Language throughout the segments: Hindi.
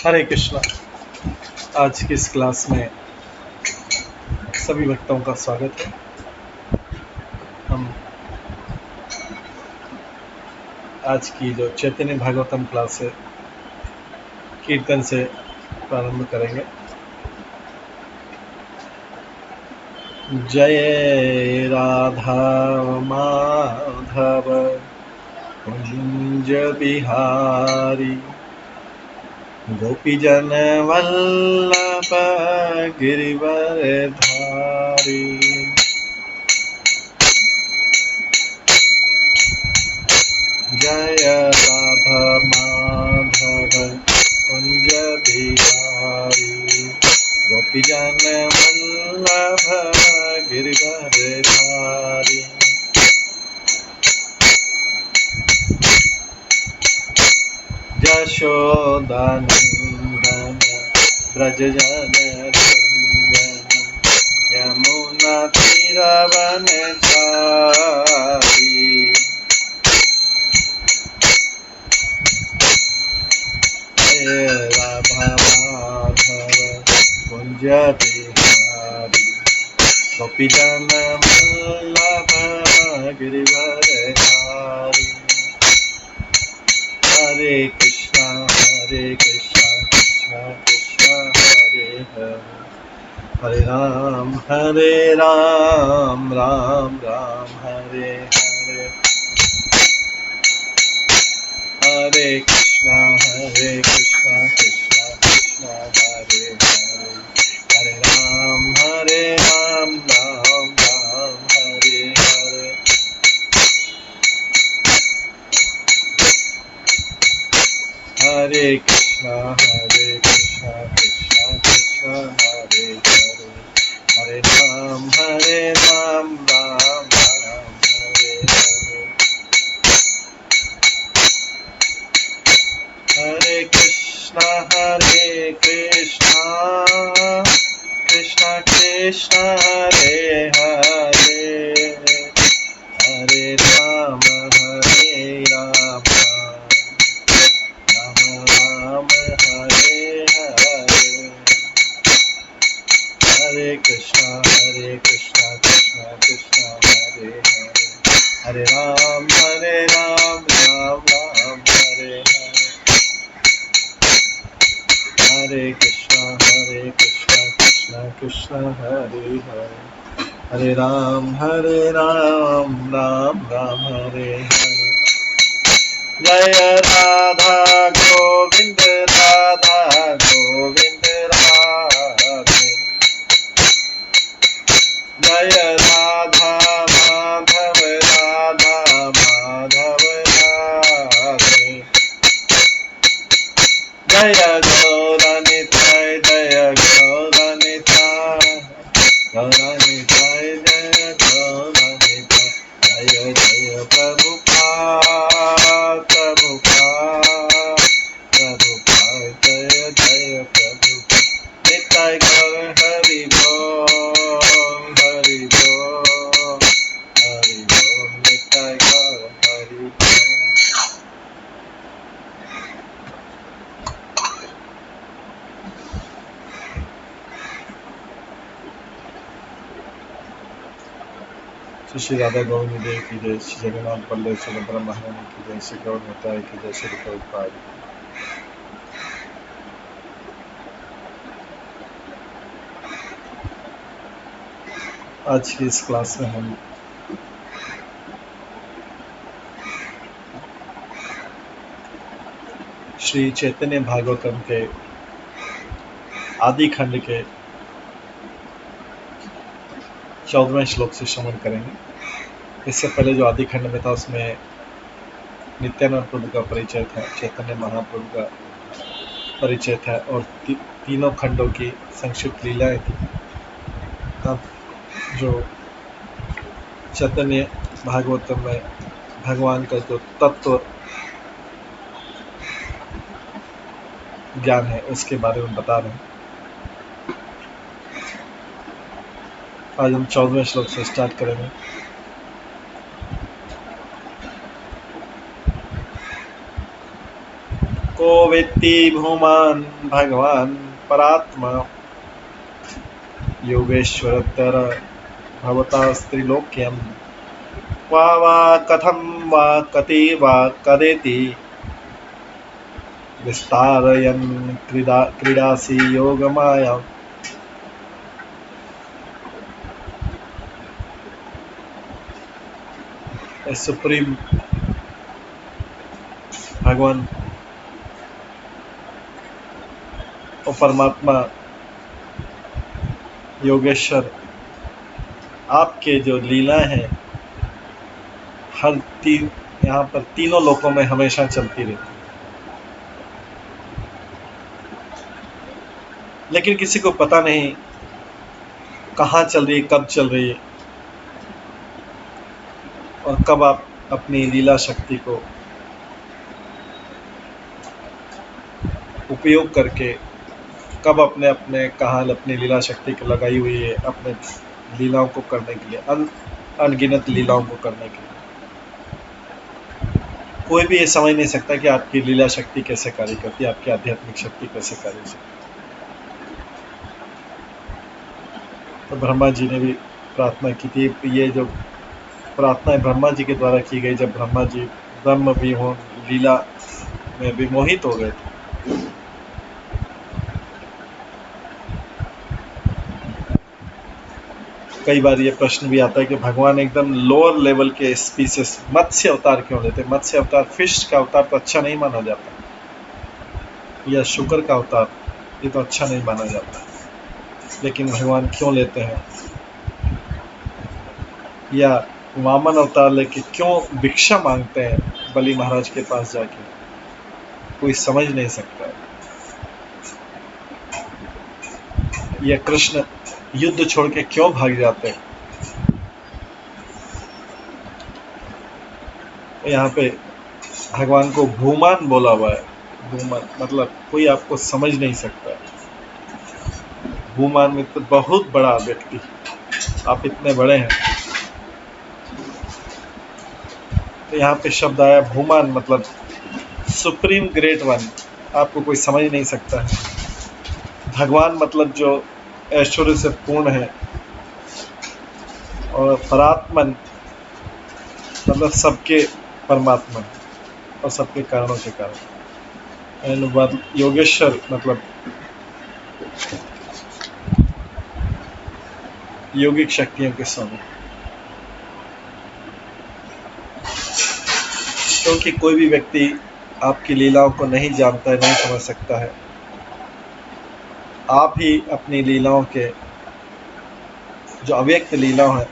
हरे कृष्णा। आज की इस क्लास में सभी भक्तों का स्वागत है। हम आज की जो चैतन्य भागवतम क्लास है कीर्तन से प्रारंभ करेंगे। जय राधा माधव कुंज बिहारी गोपीजन वल्लभ गिरिवर धारी। जय राधा माधव कुंज बिहारी गोपीजन वल्लभ गिरिवर धारी। यशोदानंदन ब्रज जन यमुना तीरवनचारी। जय राधा माधव कुंज बिहारी गोपीजन वल्लभ गिरिवर धारी। हरे कृष्णा कृष्णा कृष्णा हरे हरे हरे राम राम राम हरे हरे। हरे कृष्णा कृष्णा कृष्णा हरे हरे हरे राम राम राम हरे हरे। हरे कृष्णा कृष्णा कृष्णा हरे हरे हरे राम राम राम हरे हरे। हरे कृष्णा कृष्णा कृष्णा हरे हरे हरे राम राम राम हरे हरे। हरे कृष्णा कृष्णा कृष्णा हरे हरे हरे राम राम राम हरे हरे। हरे कृष्णा कृष्णा कृष्णा हरे हरे हरे राम राम राम हरे हरे। जय राधा गोविंद राधे। जय राधा माधव माधव राधे। जय गौरनिताय जय गौरनिताय गौरनिताय जय गौरनिताय। जय जय प्रभुपाद जय जय प्रभुपाद। निताय गौर हरि बोल निताय गौर हरि बोल। श्री राधा गोविंद देव की जय, श्री जगन्नाथ बल्लभ सुभद्रा महारानी की जय, श्री गौर निताय की जय, श्री प्रभुपाद। आज की इस क्लास में हम श्री चैतन्य भागवतम के आदि खंड के 14वें श्लोक से श्रवण करेंगे। इससे पहले जो आदि खंड में था उसमें नित्यानंद प्रभु का परिचय था, चैतन्य महाप्रभु का परिचय था और तीनों खंडों की संक्षिप्त लीलाएं थी। अब जो चैतन्य भागवतम में भगवान का जो तत्व ज्ञान है उसके बारे में बता रहे हैं। आज हम 14वें श्लोक से स्टार्ट करेंगे। को वेत्ति भूमान् भगवान् परात्मा योगेश्वरतर भवतास्त्रिलोक्यम् क्वा वा कथं वा कति वा कदेति विस्तारयन् क्रीडासि योगमाया। सुप्रीम भगवान और परमात्मा योगेश्वर, आपके जो लीला है हर यहाँ पर तीनों लोकों में हमेशा चलती रहती, लेकिन किसी को पता नहीं कहाँ चल रही है, कब चल रही है और कब आप अपनी लीला शक्ति को उपयोग करके कब अपने अपने कहाँ अपनी लीला शक्ति को लगाई हुई है अपने लीलाओं को करने के लिए, अनगिनत लीलाओं को करने के लिए। कोई भी ये समझ नहीं सकता कि आपकी लीला शक्ति कैसे कार्य करती है, आपकी आध्यात्मिक शक्ति कैसे कार्य करती है। तो ब्रह्मा जी ने भी प्रार्थना की थी। ये जो प्रार्थना ब्रह्मा जी के द्वारा की गई, जब ब्रह्मा जी ब्रह्म भी हो लीला में विमोहित हो गए थे। कई बार ये प्रश्न भी आता है कि भगवान एकदम लोअर लेवल के स्पीसीज मत्स्य अवतार क्यों लेते? मत्स्य अवतार, फिश का अवतार तो अच्छा नहीं माना जाता, या शुकर का अवतार ये तो अच्छा नहीं माना जाता, लेकिन भगवान क्यों लेते हैं? या वामन अवतार लेके क्यों भिक्षा मांगते हैं बलि महाराज के पास जाके? कोई समझ नहीं सकता। या कृष्ण युद्ध छोड़ के क्यों भाग जाते हैं? यहाँ पे भगवान को भूमान बोला हुआ है। भूमान मतलब कोई आपको समझ नहीं सकता। भूमान में तो बहुत बड़ा व्यक्ति, आप इतने बड़े हैं। तो यहाँ पे शब्द आया भूमान, मतलब सुप्रीम ग्रेट वन, आपको कोई समझ नहीं सकता है। भगवान मतलब जो ऐश्वर्य से पूर्ण है, और परात्मन मतलब सबके परमात्मा और सबके कारणों के कारण। योगेश्वर मतलब योगिक शक्तियों के स्वामी। क्योंकि कोई भी व्यक्ति आपकी लीलाओं को नहीं जानता है, नहीं समझ सकता है। आप ही अपनी लीलाओं के जो अव्यक्त लीला है,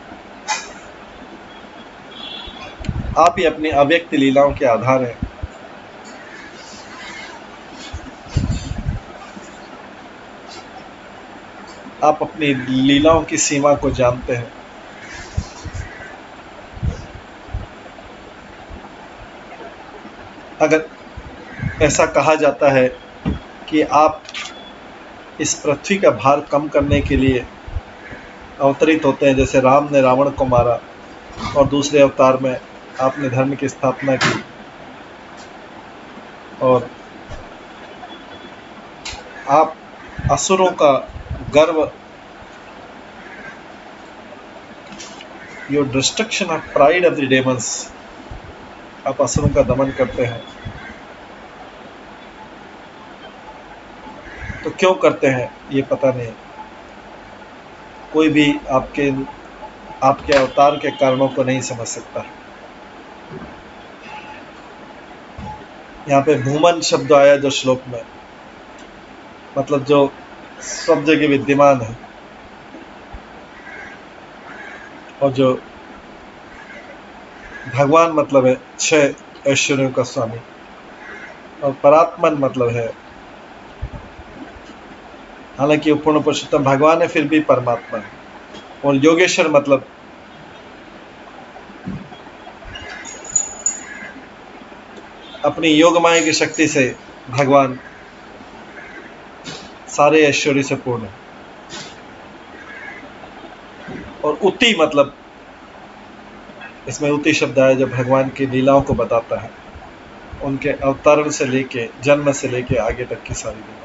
आप ही अपनी अव्यक्त लीलाओं के आधार हैं। आप अपनी लीलाओं की सीमा को जानते हैं। अगर ऐसा कहा जाता है कि आप इस पृथ्वी का भार कम करने के लिए अवतरित होते हैं, जैसे राम ने रावण को मारा और दूसरे अवतार में आपने धर्म की स्थापना की, और आप असुरों का गर्व, your destruction of pride of the Demons, आप असुरों का दमन करते हैं। तो क्यों करते हैं ये पता नहीं। कोई भी आपके अवतार के कारणों को नहीं समझ सकता। यहाँ पे भूमन शब्द आया जो श्लोक में, मतलब जो सब जगह विद्यमान है, और जो भगवान मतलब है 6 ऐश्वर्यों का स्वामी, और परात्मन मतलब है, हालांकि वो पूर्ण पुरुषोत्तम भगवान है फिर भी परमात्मा है। और योगेश्वर मतलब अपनी योगमाया की शक्ति से भगवान सारे ऐश्वर्य से पूर्ण है। और उति मतलब, इसमें उति शब्द आया जो भगवान की लीलाओं को बताता है, उनके अवतरण से लेके जन्म से लेके आगे तक की सारी लीला।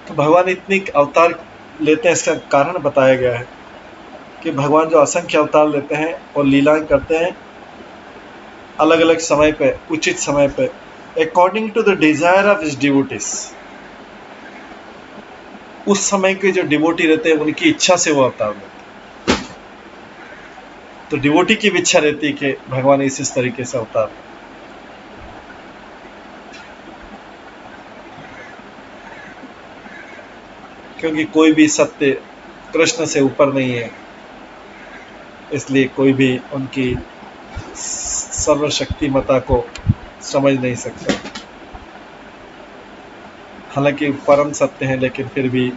तो भगवान इतनी अवतार लेते हैं, इसका कारण बताया गया है कि भगवान जो असंख्य अवतार लेते हैं और लीलाएं करते हैं अलग अलग समय पे, उचित समय पे, according to the desire of his devotees. उस समय के जो डिवोटी रहते हैं उनकी इच्छा से वो अवतार लेते हैं। तो डिवोटी की भी इच्छा रहती है कि भगवान इस तरीके से अवतार, क्योंकि कोई भी सत्य कृष्ण से ऊपर नहीं है, इसलिए कोई भी उनकी सर्वशक्तिमता को समझ नहीं सकता। हालांकि परम सत्य है, लेकिन फिर भी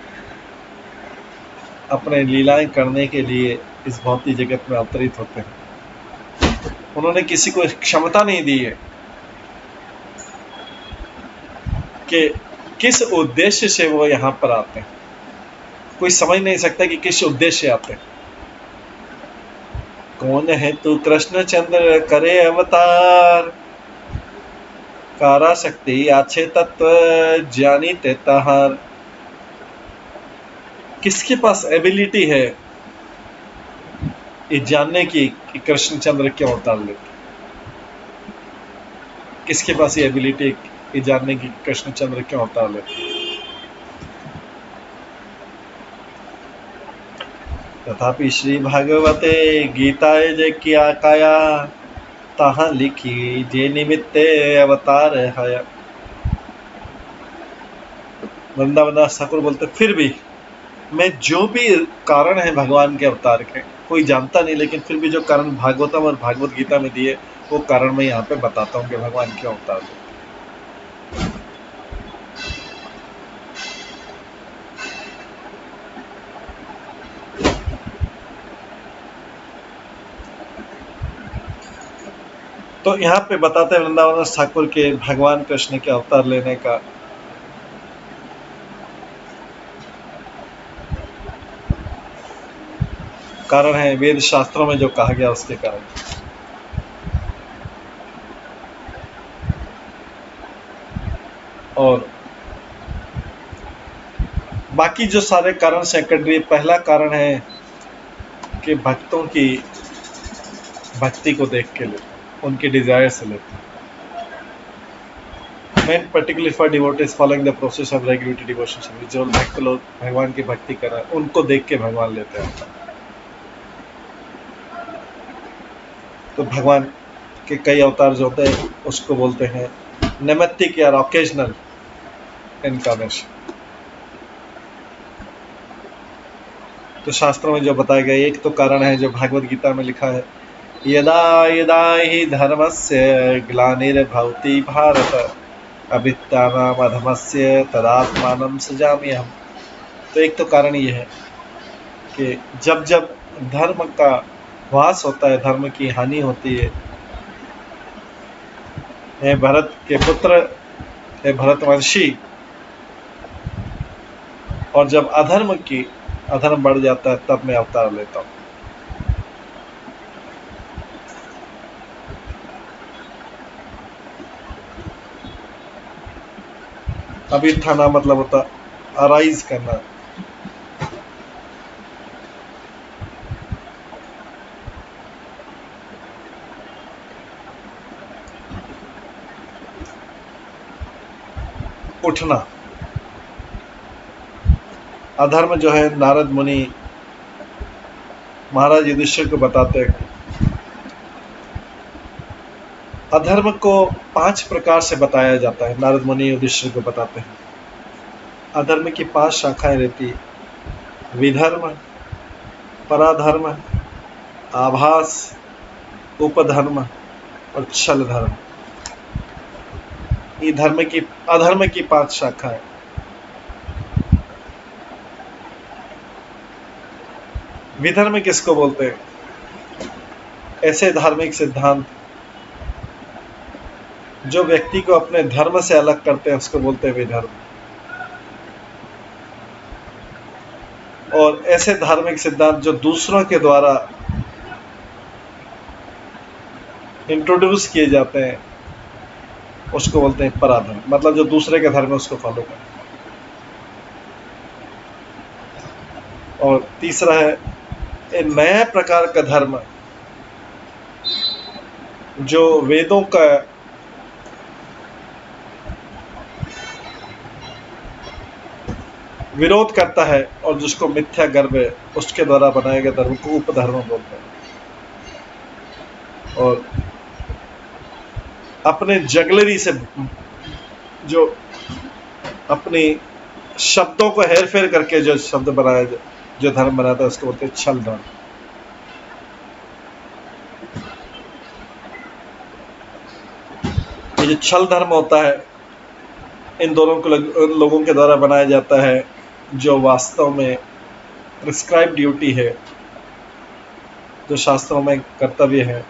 अपने लीलाएं करने के लिए इस भौतिक जगत में अवतरित होते हैं। उन्होंने किसी को क्षमता नहीं दी है कि किस उद्देश्य से वो यहाँ पर आते हैं। कोई समझ नहीं सकता कि किस उद्देश्य आते हैं। कौन है तू कृष्णचंद्र करे अवतार, कारा शक्ति आछे तत्व ज्ञानी ते तहार। किसके पास एबिलिटी है ये जानने की कि कृष्णचंद्र क्यों अवतार लेते? किसके पास ये एबिलिटी ये जानने की कृष्णचंद्र क्यों अवतार लेते? तथापि श्री भागवते गीताए जे किया काया, ताहा लिखी जे निमित्ते अवतार है। वृंदावन दास ठाकुर बोलते फिर भी मैं जो भी कारण है भगवान के अवतार के कोई जानता नहीं, लेकिन फिर भी जो कारण भागवतम और भागवत गीता में दिए वो कारण मैं यहाँ पे बताता हूँ कि भगवान क्यों अवतार लेते। तो यहाँ पे बताते हैं वृंदावन दास ठाकुर के भगवान कृष्ण के अवतार लेने का कारण है वेद शास्त्रों में जो कहा गया उसके कारण। और बाकी जो सारे कारण सेकेंडरी, पहला कारण है कि भक्तों की भक्ति को देख के लेते, उनके डिजायर से लेते। Main particularly for devotees following the process of regulated devotion, जो भक्त लोग भगवान की भक्ति कर रहे हैं उनको देख के भगवान लेते हैं। तो भगवान के कई अवतार जो होते हैं उसको बोलते हैं नैमित्तिक या ऑकेजनल इनकार्नेशन। तो शास्त्रों में जो बताया गया एक तो कारण है जो भागवत गीता में लिखा है, यदा यदा हि धर्मस्य ग्लानिर्भवति भारत अभ्युत्थानम् अधर्मस्य तदात्मानं सृजाम्यहम्। तो एक तो कारण ये है कि जब जब धर्म का ह्रास होता है, धर्म की हानि होती है, हे भरत के पुत्र, हे भरतवंशी, और जब अधर्म बढ़ जाता है तब मैं अवतार लेता हूँ। अभ्युत्थान मतलब होता अराइज करना, उठना। अधर्म जो है नारद मुनि महाराज युधिष्ठिर को बताते हैं, अधर्म को 5 प्रकार से बताया जाता है। नारद मुनि युधिष्ठिर को बताते हैं अधर्म की 5 शाखाएं रहती है, विधर्म, पराधर्म, आभास, उपधर्म और छल धर्म। ये अधर्म की 5 शाखाएं। विधर्म किसको बोलते हैं? ऐसे धार्मिक सिद्धांत जो व्यक्ति को अपने धर्म से अलग करते हैं उसको बोलते हैं विधर्म। और ऐसे धार्मिक सिद्धांत जो दूसरों के द्वारा इंट्रोड्यूस किए जाते हैं उसको बोलते हैं पराधर्म, मतलब जो दूसरे के धर्म है उसको फॉलो करें। और तीसरा है एक नया प्रकार का धर्म जो वेदों का विरोध करता है और जिसको मिथ्या गर्भ है उसके द्वारा बनाए गए धर्म को उपधर्म बोलते हैं। और अपने जगलरी से जो अपनी शब्दों को हेर फेर करके जो शब्द बनाया जो धर्म बनाता है उसको बोलते हैं छल धर्म। ये जो छल धर्म होता है इन दोनों को लोगों के द्वारा बनाया जाता है जो वास्तव में प्रिस्क्राइब ड्यूटी है, जो शास्त्रों में कर्तव्य है,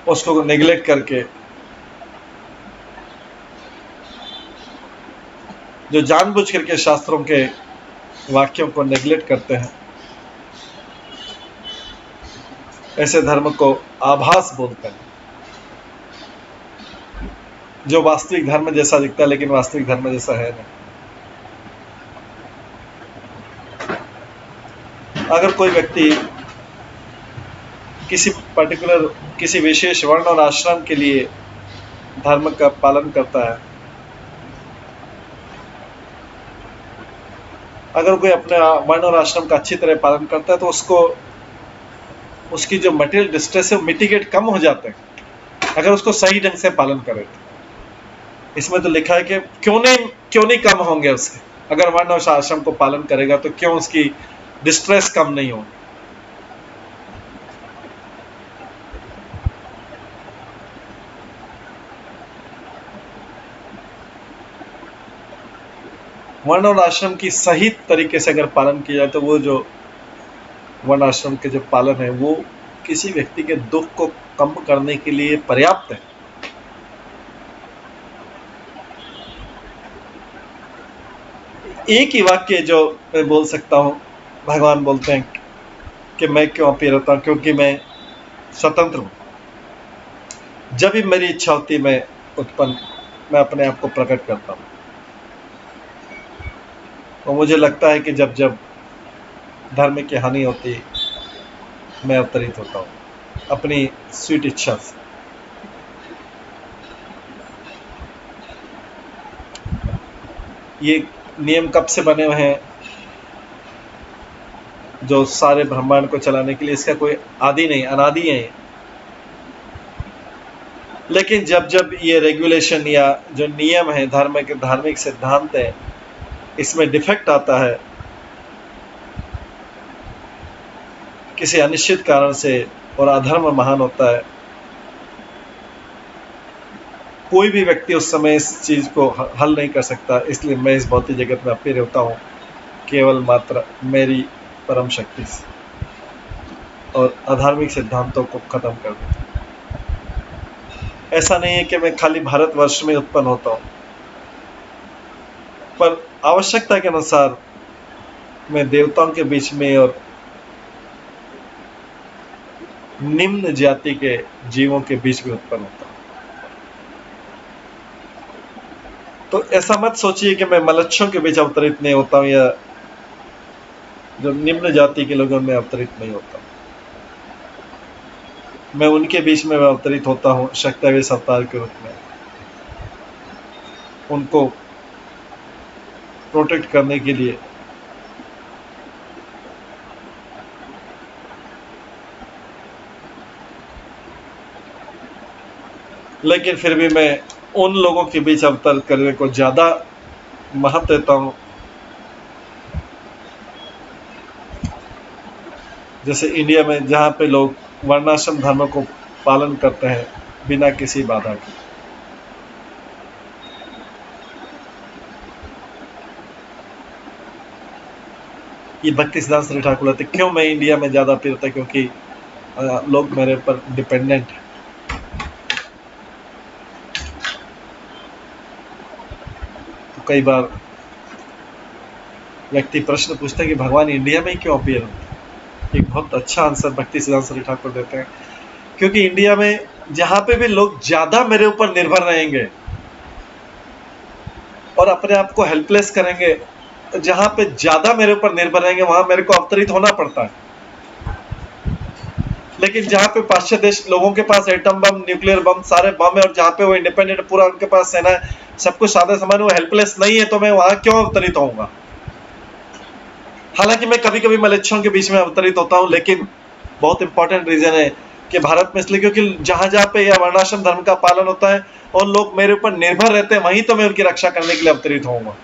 उसको नेग्लेक्ट करके जो जानबूझ करके शास्त्रों के वाक्यों को नेग्लेक्ट करते हैं, ऐसे धर्म को आभास बोलते हैं, जो वास्तविक धर्म जैसा दिखता है लेकिन वास्तविक धर्म जैसा है नहीं। अगर कोई व्यक्ति किसी विशेष वर्ण और आश्रम के लिए धर्म का पालन करता है, अगर कोई अपने वर्ण और आश्रम का अच्छी तरह पालन करता है तो उसकी जो मटेरियल डिस्ट्रेस है वो मिटिगेट कम हो जाते हैं अगर उसको सही ढंग से पालन करे। इसमें तो लिखा है कि क्यों नहीं कम होंगे उसके, अगर वर्ण और आश्रम को पालन करेगा तो क्यों उसकी डिस्ट्रेस कम नहीं होगी। वर्ण और आश्रम की सही तरीके से अगर पालन किया जाए तो वो जो वर्ण आश्रम के जो पालन है वो किसी व्यक्ति के दुख को कम करने के लिए पर्याप्त है। एक ही वाक्य जो मैं बोल सकता हूं, भगवान बोलते हैं कि मैं क्यों अपील रहता हूं, क्योंकि मैं स्वतंत्र हूं। जब भी मेरी इच्छा होती है मैं अपने आप को प्रकट करता हूं। और मुझे लगता है कि जब जब धर्म की हानि होती मैं अवतरित होता हूं अपनी स्वीट इच्छा से। ये नियम कब से बने हुए हैं जो सारे ब्रह्मांड को चलाने के लिए, इसका कोई आदि नहीं, अनादि है। लेकिन जब जब ये रेगुलेशन या जो नियम है धर्म के धार्मिक सिद्धांत है इसमें डिफेक्ट आता है किसी अनिश्चित कारण से और अधर्म महान होता है, कोई भी व्यक्ति उस समय इस चीज को हल नहीं कर सकता। इसलिए मैं इस भौतिक जगत में अपील होता हूँ केवल मात्र मेरी परम शक्ति से और अधार्मिक सिद्धांतों को खत्म कर देता हूँ। ऐसा नहीं है कि मैं खाली भारतवर्ष में उत्पन्न होता हूँ, पर आवश्यकता के अनुसार मैं देवताओं के बीच में और निम्न जाति के जीवों के बीच में उत्पन्न होता हूँ। तो ऐसा मत सोचिए कि मैं मलच्छों के बीच अवतरित नहीं होता हूँ या जो निम्न जाति के लोगों में अवतरित नहीं होता हूँ। मैं उनके बीच में अवतरित होता हूँ शक्तिवेश अवतार के रूप में, उनको प्रोटेक्ट करने के लिए। लेकिन फिर भी मैं उन लोगों के बीच अवतर करने को ज्यादा महत्व देता हूं जैसे इंडिया में, जहां पे लोग वर्णाश्रम धर्म को पालन करते हैं बिना किसी बाधा के। ये भक्ति सिद्धांत श्री ठाकुर कहते क्यों मैं इंडिया में ज्यादा अपील होता है, क्योंकि लोग मेरे पर डिपेंडेंट है। तो कई बार व्यक्ति प्रश्न पूछता है कि भगवान इंडिया में ही क्यों अपीयर होते हैं। एक बहुत अच्छा आंसर भक्ति सिद्धांत सरस्वती ठाकुर देते हैं, क्योंकि इंडिया में जहां पे भी लोग ज्यादा मेरे ऊपर निर्भर रहेंगे और अपने आप को हेल्पलेस करेंगे, जहां पे ज्यादा मेरे ऊपर निर्भर रहेंगे वहां मेरे को अवतरित होना पड़ता है। लेकिन जहां पे पाश्चात्य देश लोगों के पास एटम बम, न्यूक्लियर बम, सारे बम है और जहां पे वो इंडिपेंडेंट पूरा उनके पास सेना है, सब कुछ सादा सामान, वो हेल्पलेस नहीं है, तो मैं वहां क्यों अवतरित होऊंगा। हालांकि मैं कभी कभी मलेच्छों के बीच में अवतरित होता हूं, लेकिन बहुत इंपॉर्टेंट रीजन है कि भारत में, इसलिए क्योंकि जहां जहां पे यह वर्णाश्रम धर्म का पालन होता है और लोग मेरे ऊपर निर्भर रहते हैं, वहीं तो मैं उनकी रक्षा करने के लिए अवतरित होऊंगा।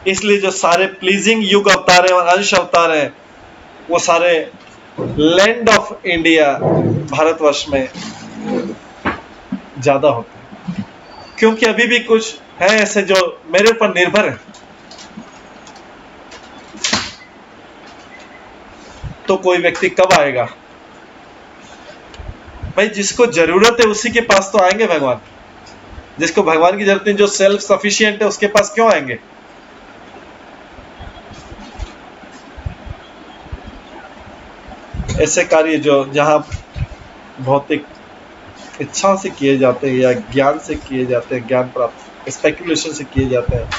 इसलिए जो सारे प्लीजिंग युग अवतार है और अंश अवतार है, वो सारे लैंड ऑफ इंडिया, भारतवर्ष में ज्यादा होते हैं, क्योंकि अभी भी कुछ है ऐसे जो मेरे ऊपर निर्भर है। तो कोई व्यक्ति कब आएगा भाई? जिसको जरूरत है उसी के पास तो आएंगे भगवान। जिसको भगवान की जरूरत नहीं, जो सेल्फ सफिशिएंट है, उसके पास क्यों आएंगे? ऐसे कार्य जो जहां भौतिक इच्छा से किए जाते हैं या ज्ञान से किए जाते हैं, ज्ञान प्राप्त स्पेकुलेशन से किए जाते हैं,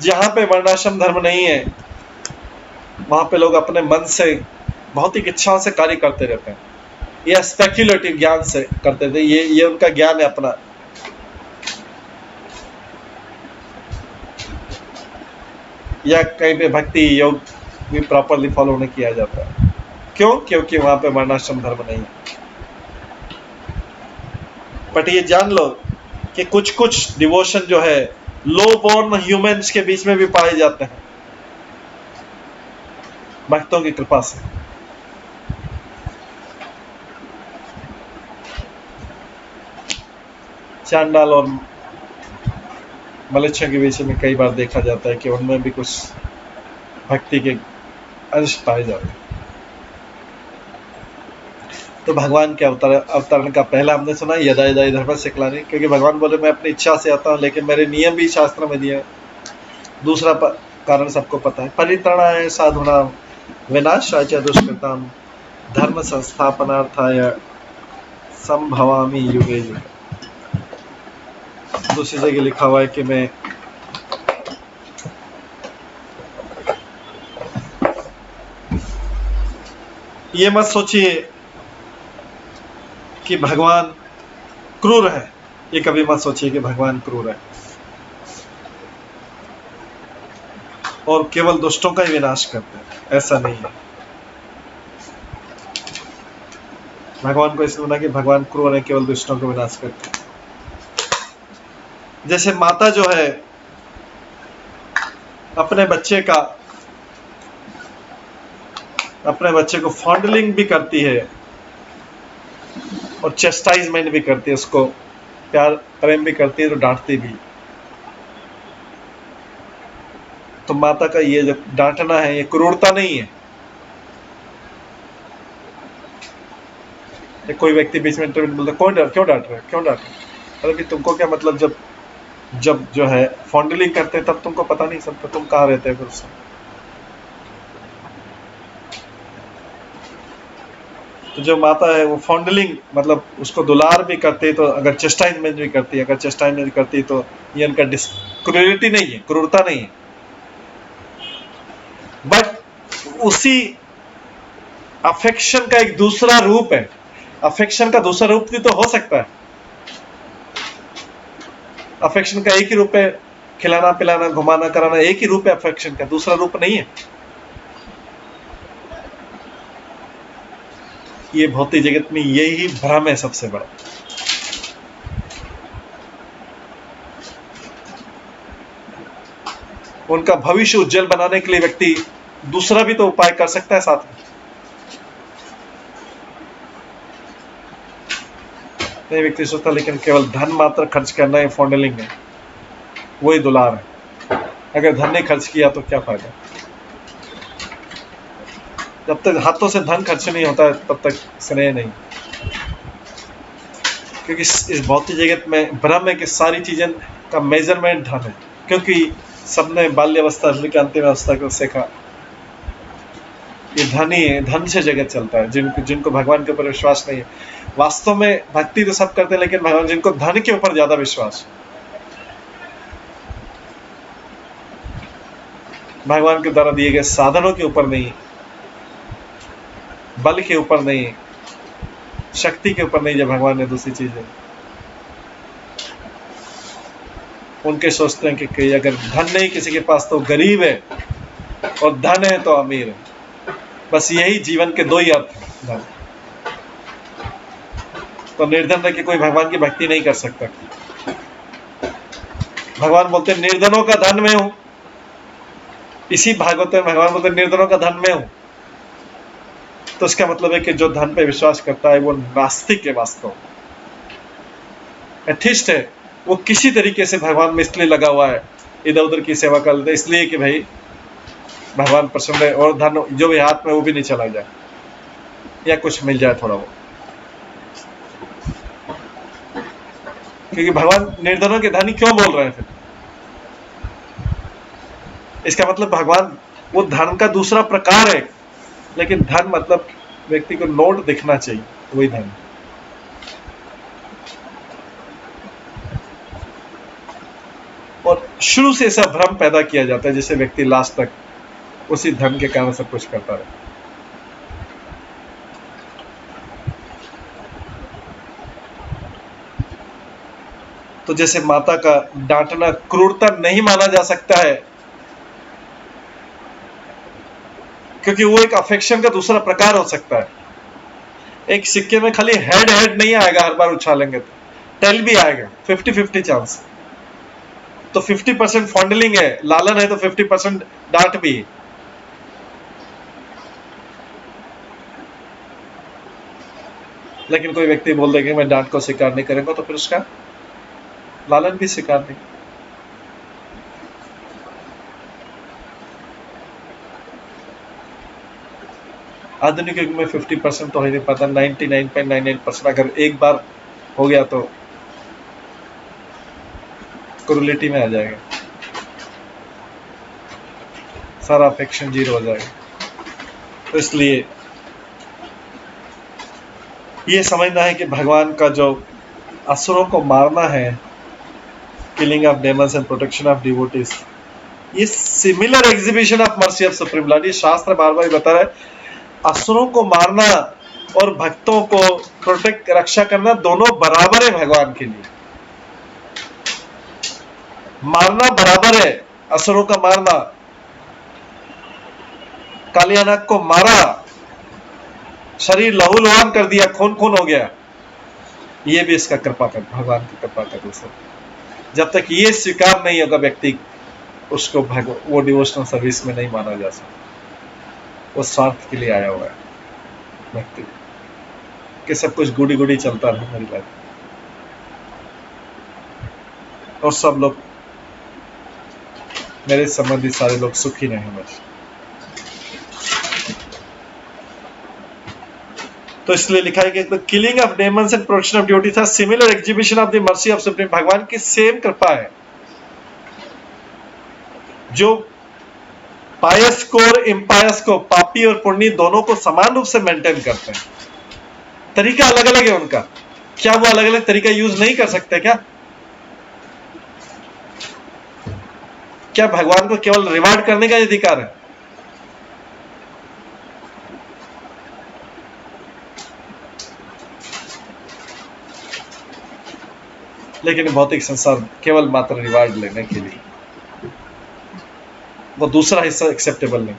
जहां पे वर्णाश्रम धर्म नहीं है, वहां पे लोग अपने मन से भौतिक इच्छाओं से कार्य करते रहते हैं या स्पेक्युलेटिव ज्ञान से करते थे। ये उनका ज्ञान है अपना। या कहीं पे भक्ति योग भी प्रॉपरली फॉलो नहीं किया जाता है। क्यों? क्योंकि वहां पे वर्णाश्रम धर्म नहीं है। बट ये जान लो कि कुछ कुछ डिवोशन जो है लो बॉर्न ह्यूमंस के बीच में भी पाए जाते हैं, भक्तों की कृपा से। चांडाल और मलेच्छों के बीच में कई बार देखा जाता है कि उनमें भी कुछ भक्ति के अंश पाए जाते हैं। तो भगवान के अवतरण का पहला हमने सुना यदा यदा धर्मस्य ग्लानिर्भवति, क्योंकि भगवान बोले मैं अपनी इच्छा से आता हूँ, लेकिन मेरे नियम भी शास्त्र में दिए। दूसरा कारण सबको पता है, परित्राणाय साधूनां विनाशाय च दुष्कृतां धर्म संस्थापनार्थाय संभवामि युगे युगे। दूसरी जगह लिखा हुआ है कि मैं ये मत सोचिए कि भगवान क्रूर है। ये कभी मत सोचिए कि भगवान क्रूर है और केवल दुष्टों का ही विनाश करते हैं, ऐसा नहीं है। भगवान को इसलिए बोला कि भगवान क्रूर है, केवल दुष्टों को विनाश करते हैं। जैसे माता जो है अपने बच्चे को फॉन्डलिंग भी करती है और चेस्टाइजमेंट भी करती है, उसको प्यार प्रेम भी करती है, तो डांटती भी। तो माता का ये जो डांटना है, ये क्रूरता नहीं है। कोई व्यक्ति बीच में इंटरव्यू बोलता क्यों डांट रहे, क्यों डांट रहे? अरे भी तुमको क्या मतलब, जब जो है फॉन्डलिंग करते हैं तब तुमको पता नहीं चलता, तुम कहाँ रहते हैं फिर उससे। तो जो माता है वो फॉन्डलिंग मतलब उसको दुलार भी करती है, तो अगर चेस्टाइजमेंट भी करती है, तो ये उनका क्रूरटी नहीं है, क्रूरता नहीं है। बट उसी अफेक्शन का एक दूसरा रूप है। अफेक्शन का दूसरा रूप भी तो हो सकता है। अफेक्शन का एक ही रूप है, खिलाना पिलाना घुमाना कराना, एक ही रूप है अफेक्शन का, दूसरा रूप नहीं है। ये भौतिक जगत में यही भ्रम है सबसे बड़ा। उनका भविष्य उज्जवल बनाने के लिए व्यक्ति दूसरा भी तो उपाय कर सकता है साथ में। नहीं व्यक्ति सोचता लेकिन केवल धन मात्र खर्च करना ही फॉन्डलिंग है। वही दुलार है। अगर धन नहीं खर्च किया तो क्या फायदा। जब तक हाथों से धन खर्च नहीं होता है तब तक स्नेह नहीं। क्योंकि इस भौतिक जगत में भ्रम है कि सारी चीजें का मेजरमेंट धन है, क्योंकि सबने बाल्यावस्था के अंतिम अवस्था को सीखा ये धन ही है, धन से जगत चलता है। जिनको भगवान के ऊपर विश्वास नहीं है, वास्तव में भक्ति तो सब करते हैं, लेकिन भगवान जिनको धन के ऊपर ज्यादा विश्वास, भगवान के द्वारा दिए गए साधनों के ऊपर नहीं, बल के ऊपर नहीं, शक्ति के ऊपर नहीं, जब भगवान ने दूसरी चीजें, उनके सोचते हैं कि अगर धन नहीं किसी के पास तो गरीब है, और धन है तो अमीर है। बस यही जीवन के दो ही अर्थ हैं। धन तो निर्धन रह के कोई भगवान की भक्ति नहीं कर सकता। भगवान बोलते निर्धनों का धन में हूं। इसी भागवत में भगवान बोलते निर्धनों का धन में हूं। तो इसका मतलब है कि जो धन पे विश्वास करता है वो नास्तिक है, वास्तव एथिस्ट है। वो किसी तरीके से भगवान में इसलिए लगा हुआ है, इधर उधर की सेवा कर लेते इसलिए कि भाई भगवान प्रसन्न है, और धन जो भी हाथ में वो भी नहीं चला जाए या कुछ मिल जाए थोड़ा वो। क्योंकि भगवान निर्धनों के धनी क्यों बोल रहे हैं फिर? इसका मतलब भगवान वो धन का दूसरा प्रकार है, लेकिन धन मतलब व्यक्ति को नोट दिखना चाहिए, वही धन। और शुरू से ऐसा भ्रम पैदा किया जाता है जिससे व्यक्ति लास्ट तक उसी धन के कारण सब कुछ करता रहे। तो जैसे माता का डांटना क्रूरता नहीं माना जा सकता है, क्योंकि वो एक अफेक्शन का दूसरा प्रकार हो सकता है। एक सिक्के में खाली हेड नहीं आएगा, हर बार उछालेंगे तो टेल भी आएगा, 50-50 चांस। तो 50% फॉन्डलिंग है, लालन है, तो 50% डांट भी है। लेकिन कोई व्यक्ति बोल देगा मैं डांट को स्वीकार नहीं करूंगा, तो फिर उसका लालन भी स्वीकार नहीं। आधुनिक युग में 50% तो है नहीं पता, 99.99% अगर एक बार हो गया तो क्रूलिटी में आ जाएगा, सारा अफेक्शन जीरो हो जाएगा। तो इसलिए ये समझना है कि भगवान का जो असुरों को मारना है, killing of demons and protection of devotees, ये similar exhibition of mercy of supreme lord. ये शास्त्र बार बार बता रहा है असुरों को मारना और भक्तों को प्रोटेक्ट रक्षा करना दोनों बराबर है भगवान के लिए। मारना बराबर है, असुरों का मारना, कालियानाग को मारा, शरीर लहूलुहान कर दिया, खून खून हो गया, ये भी इसका कृपा कर, भगवान की कृपा कर। जब तक ये स्वीकार नहीं होगा व्यक्ति, उसको वो डिवोशनल सर्विस में नहीं माना जा सकता। वो स्वार्थ के लिए आया हुआ है व्यक्ति, कि सब कुछ गुड़ी गुड़ी चलता रहे मेरी लाइफ, और सब लोग मेरे संबंधी सारे लोग सुखी रहे बस। तो इसलिए लिखा है कि the killing of demons and protection of duty था similar exhibition of the mercy of supreme. भगवान की सेम कृपा है, जो पायस को और इम्पायस को, पापी और पुण्य दोनों को समान रूप से मेंटेन करते हैं। तरीका अलग अलग है उनका, क्या वो अलग अलग तरीका यूज नहीं कर सकते क्या? क्या भगवान को केवल रिवार्ड करने का अधिकार है? लेकिन भौतिक संसार केवल मात्र रिवार्ड लेने के लिए, वो दूसरा हिस्सा एक्सेप्टेबल नहीं।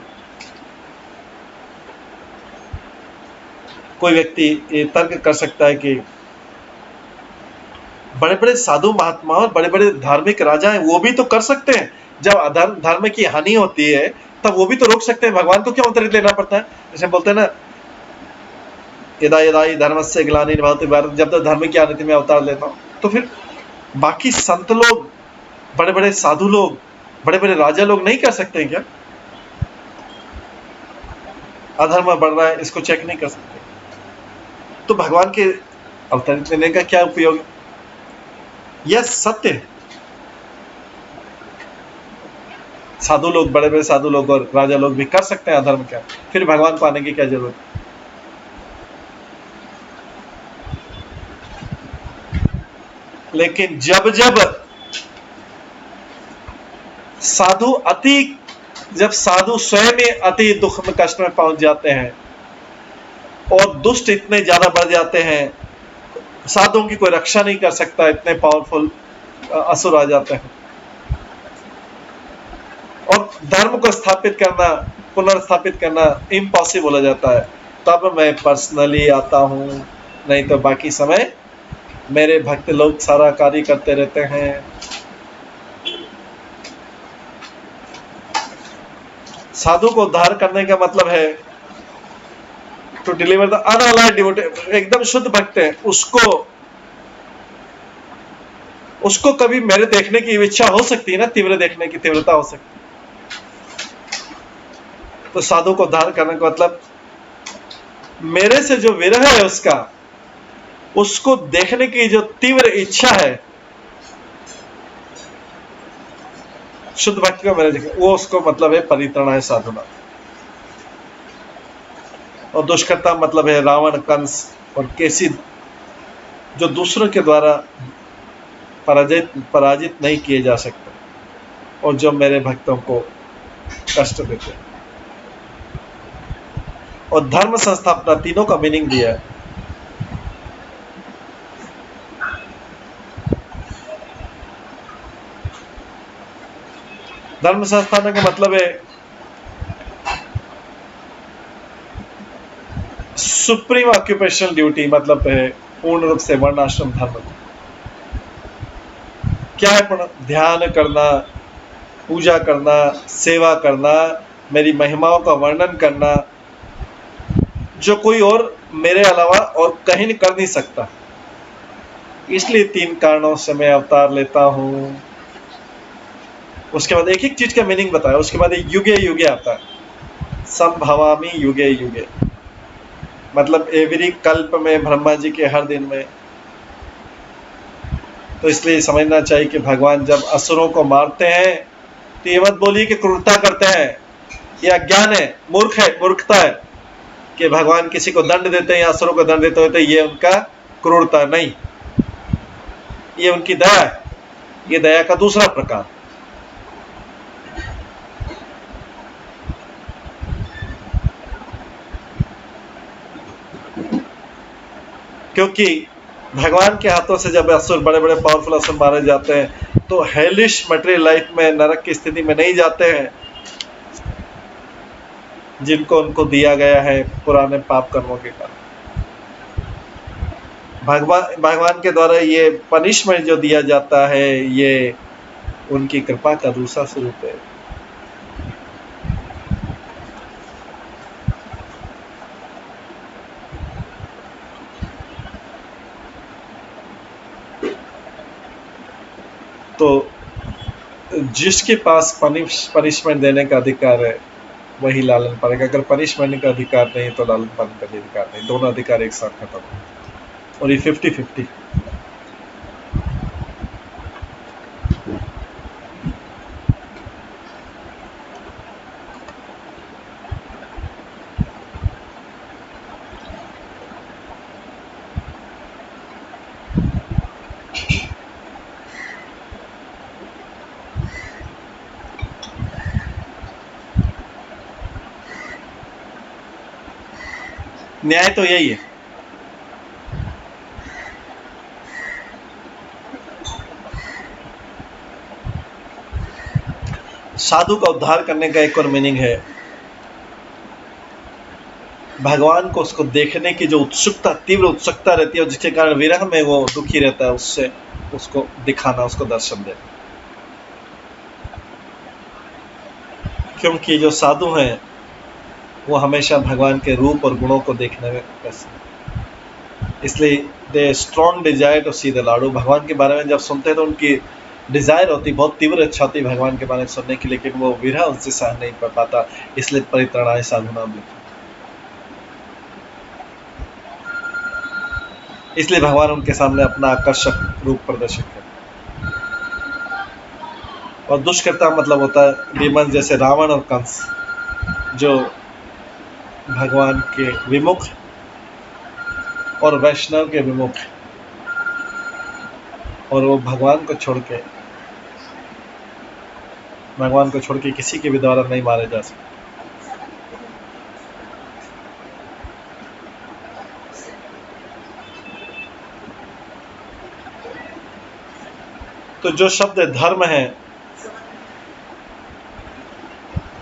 कोई व्यक्ति ये तर्क कर सकता है कि बड़े बड़े साधु महात्मा और बड़े बड़े धार्मिक राजा हैं, वो भी तो कर सकते हैं। जब धर्म की हानि होती है तब वो भी तो रोक सकते हैं, भगवान को क्यों अवतरित लेना पड़ता है? जैसे बोलते हैं ना, यदा यदा धर्मस्य ग्लानिर्भवति भारत, जब तक धर्म की हानि में अवतार लेता हूं। तो फिर बाकी संत लोग बड़े बड़े साधु लोग, बड़े बड़े राजा लोग नहीं कर सकते क्या? अधर्म बढ़ रहा है, इसको चेक नहीं कर सकते? तो भगवान के अवतरित लेने का क्या उपयोग? यह सत्य है। साधु लोग, बड़े बड़े साधु लोग और राजा लोग भी कर सकते हैं अधर्म क्या, फिर भगवान को आने की क्या जरूरत? लेकिन जब जब साधु स्वयं ही अति दुख में, कष्ट में पहुंच जाते हैं और दुष्ट इतने ज्यादा बढ़ जाते हैं, साधुओं की कोई रक्षा नहीं कर सकता, इतने पावरफुल असुर आ जाते हैं, और धर्म को स्थापित करना, पुनर्स्थापित करना इम्पॉसिबल हो जाता है, तब मैं पर्सनली आता हूं, नहीं तो बाकी समय मेरे भक्त लोग सारा कार्य करते रहते हैं। साधु को उद्धार करने का मतलब है टू डिलीवर द अनअलाइड डिवोटी, एकदम शुद्ध भक्त है, उसको कभी मेरे देखने की इच्छा हो सकती है ना, तीव्र देखने की तीव्रता हो सकती है। तो साधु को उद्धार करने का मतलब मेरे से जो विरह है उसको देखने की जो तीव्र इच्छा है, शुद्ध भक्ति को मेरे देखे, वो उसको मतलब है परित्रण है साधुना। और दुष्कर्ता मतलब है रावण, कंस और केसी, जो दूसरों के द्वारा पराजित नहीं किए जा सकते और जो मेरे भक्तों को कष्ट देते हैं। और धर्म संस्थापना, तीनों का मीनिंग दिया है। धर्म संस्थापना का मतलब है सुप्रीम ऑक्यूपेशनल ड्यूटी, मतलब है पूर्ण रूप से वर्णाश्रम धर्म। क्या है? ध्यान करना, पूजा करना, सेवा करना, मेरी महिमाओं का वर्णन करना, जो कोई और मेरे अलावा और कहीं कर नहीं सकता। इसलिए 3 कारणों से मैं अवतार लेता हूं। उसके बाद एक एक चीज का मीनिंग बताया, उसके बाद युगे युगे आता है, संभवामी युगे युगे, मतलब एवरी कल्प में, ब्रह्मा जी के हर दिन में। तो इसलिए समझना चाहिए कि भगवान जब असुरों को मारते हैं तो ये मत बोलिए कि क्रूरता करते हैं, ये अज्ञान है, मूर्खता है कि भगवान किसी को दंड देते हैं या असुरों को दंड देते होते, ये उनका क्रूरता नहीं, ये उनकी दया है, ये दया का दूसरा प्रकार। क्योंकि भगवान के हाथों से जब असुर, बड़े बड़े पावरफुल असुर मारे जाते हैं तो हेलिश मटेरियल लाइफ में, नरक की स्थिति में नहीं जाते हैं, जिनको उनको दिया गया है पुराने पाप कर्मों के कारण। भगवान के द्वारा ये पनिशमेंट जो दिया जाता है, ये उनकी कृपा का दूसरा स्वरूप है। तो जिसके पास पनिशमेंट देने का अधिकार है वही लालन पालेगा, अगर पनिशमेंट का अधिकार नहीं तो लालन पालन का अधिकार नहीं, दोनों अधिकार एक साथ खत्म हो, और ये 50-50। न्याय तो यही है। साधु का उद्धार करने का एक और मीनिंग है भगवान को, उसको देखने की जो उत्सुकता, तीव्र उत्सुकता रहती है, जिसके कारण विरह में वो दुखी रहता है, उससे उसको दिखाना, उसको दर्शन देना। क्योंकि जो साधु हैं वो हमेशा भगवान के रूप और गुणों को देखने में व्यस्त हैं, इसलिए they strong desire to see the lord. भगवान के बारे में जब सुनते हैं तो उनकी डिजायर होती, बहुत तीव्र इच्छा होती भगवान के बारे में सुनने की, लेकिन वो विरह उनसे सहन नहीं कर पाता, इसलिए परित्राणाय साधुनाम लिखा। इसलिए भगवान उनके सामने अपना आकर्षक रूप प्रदर्शित करते। और दुष्कर्ता मतलब होता है डेमन, जैसे रावण और कंस, जो भगवान के विमुख और वैष्णव के विमुख, और वो भगवान को छोड़ के किसी के भी द्वारा नहीं मारे जा सकते। तो जो शब्द धर्म है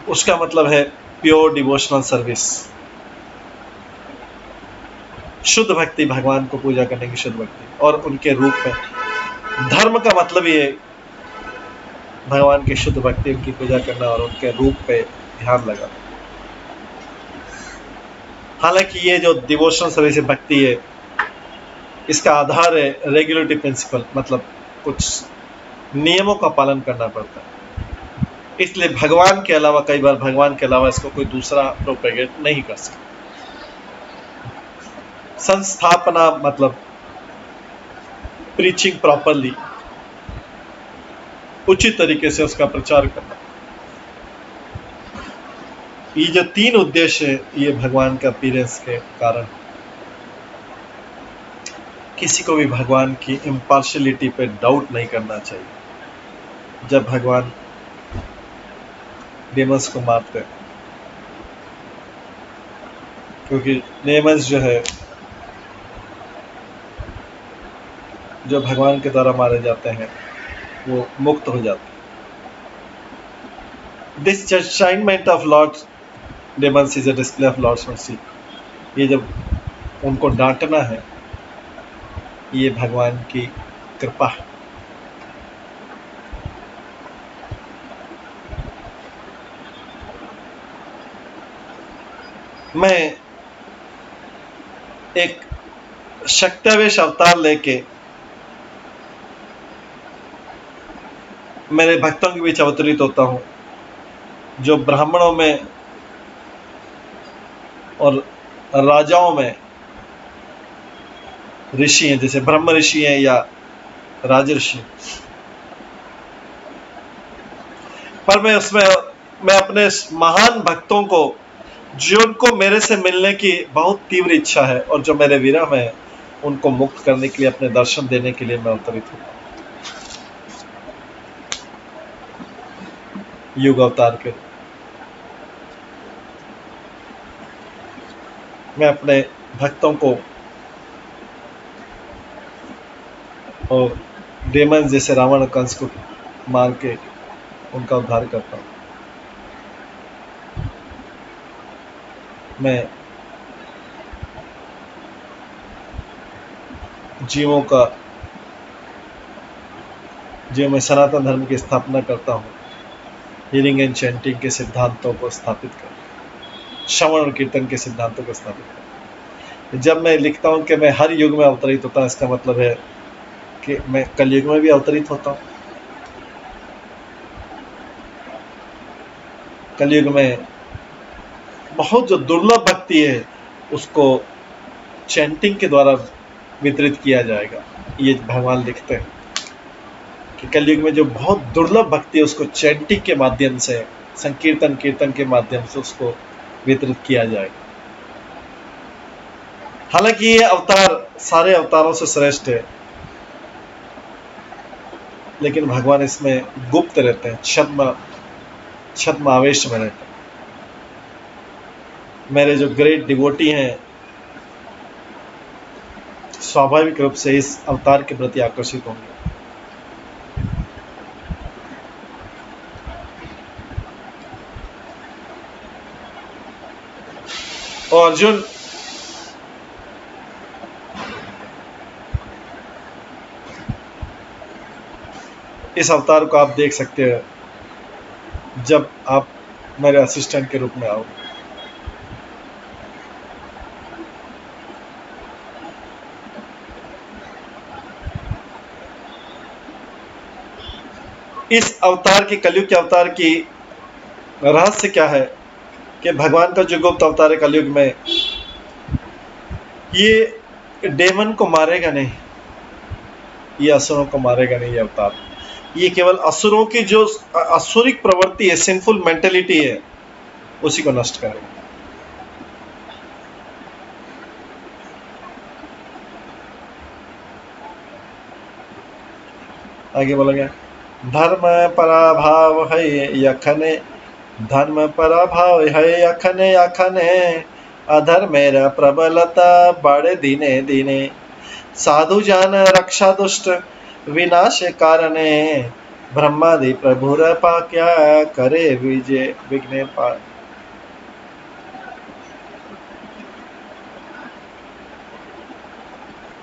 उसका मतलब है प्योर डिवोशनल सर्विस, शुद्ध भक्ति, भगवान को पूजा करने की शुद्ध भक्ति और उनके रूप में। धर्म का मतलब ये भगवान की शुद्ध भक्ति, उनकी पूजा करना और उनके रूप पे ध्यान लगाना। हालांकि ये जो डिवोशनल सर्विस भक्ति है, इसका आधार है रेगुलेटरी प्रिंसिपल, मतलब कुछ नियमों का पालन करना पड़ता है। इसलिए भगवान के अलावा, कई बार भगवान के अलावा इसको कोई दूसरा प्रोपेगेट नहीं कर सकता। संस्थापना मतलब प्रीचिंग प्रॉपरली, उचित तरीके से उसका प्रचार करना। ये जो 3 उद्देश्य है, ये भगवान के अपीयरेंस के कारण। किसी को भी भगवान की इम्पार्शियलिटी पे डाउट नहीं करना चाहिए जब भगवान डेमंस को मारते हैं, क्योंकि डेमंस जो है, जो भगवान के द्वारा मारे जाते हैं, वो मुक्त हो जाते हैं। This judgement of Lord demons is a display of Lord's mercy. ये जब उनको डांटना है, ये भगवान की कृपा है। मैं एक शक्त्यावेश अवतार लेके मेरे भक्तों के बीच अवतरित होता हूँ, जो ब्राह्मणों में और राजाओं में ऋषि हैं, जैसे ब्रह्म ऋषि हैं या राजऋषि। पर मैं अपने महान भक्तों को, जिनको मेरे से मिलने की बहुत तीव्र इच्छा है और जो मेरे विरह में है, उनको मुक्त करने के लिए, अपने दर्शन देने के लिए मैं अवतरित हूँ युग अवतार के। मैं अपने भक्तों को और डेमन जैसे रावण कंस को मार के उनका उद्धार करता हूँ। मैं जीवों में सनातन धर्म की स्थापना करता हूँ, हीलिंग एंड चैंटिंग के सिद्धांतों को स्थापित कर, श्रवण और कीर्तन के सिद्धांतों को स्थापित कर। जब मैं लिखता हूँ कि मैं हर युग में अवतरित होता हूँ, इसका मतलब है कि मैं कलयुग में भी अवतरित होता हूँ। कलयुग में बहुत जो दुर्लभ भक्ति है, उसको चैंटिंग के द्वारा वितरित किया जाएगा। ये भगवान लिखते हैं कि कलयुग में जो बहुत दुर्लभ भक्ति है, उसको चैंटिंग के माध्यम से, संकीर्तन कीर्तन के माध्यम से उसको वितरित किया जाएगा। हालांकि ये अवतार सारे अवतारों से श्रेष्ठ है, लेकिन भगवान इसमें गुप्त रहते हैं, छद्म आवेश में रहते हैं। मेरे जो ग्रेट डिवोटी हैं, स्वाभाविक रूप से इस अवतार के प्रति आकर्षित होंगे। और अर्जुन, इस अवतार को आप देख सकते हैं जब आप मेरे असिस्टेंट के रूप में आओ। इस अवतार की, कलयुग के अवतार की रहस्य क्या है कि भगवान का जो गुप्त अवतार है कलयुग में, ये डेमन को मारेगा नहीं, ये असुरों को मारेगा नहीं। ये अवतार, ये केवल असुरों की जो असुरिक प्रवृत्ति है, सिंफुल मेंटेलिटी है, उसी को नष्ट करेगा। आगे बोला गया, धर्म पराभाव है यखने, धर्म पराभाव है यखने यखने, अधर्मेर प्रबलता बढ़े दिने दिने, साधु जान रक्षा दुष्ट विनाश कारणे, ब्रह्मादि प्रभुर पाक्या करे विजय विघ्ने पार।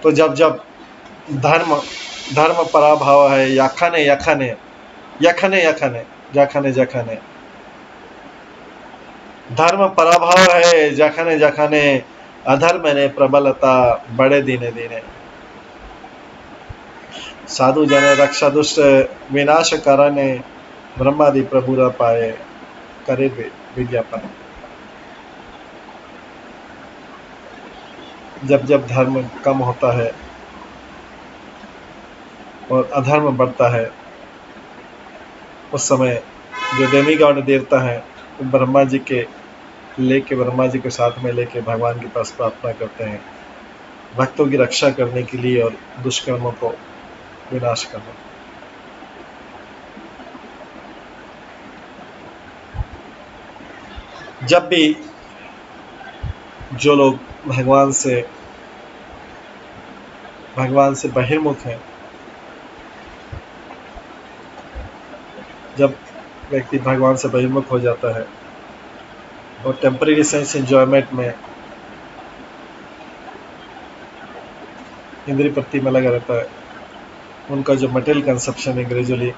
तो जब जब धर्म धर्म पराभाव है यखने यखने यखने यखने जखने जखने, धर्म पराभाव है जखने जखने, अधर्म ने प्रबलता बड़े दिने दिने, साधु जन रक्षा दुष्ट विनाश करने, ब्रह्मादि प्रभुरा पाए करे विज्ञापन। जब जब धर्म कम होता है और अधर्म बढ़ता है, उस समय जो डेमीगॉड देवता है वो ब्रह्मा जी के साथ में लेके भगवान के पास प्रार्थना करते हैं भक्तों की रक्षा करने के लिए और दुष्कर्मों को विनाश करने। जब भी जो लोग भगवान से बहिर्मुख हैं, जब व्यक्ति भगवान से बहिर्मुख हो जाता है और टेम्परेरी सेंस एंजॉयमेंट में, इंद्रिय प्रति में लगा रहता है, उनका जो मटेरियल कंसेप्शन है ग्रेजुअली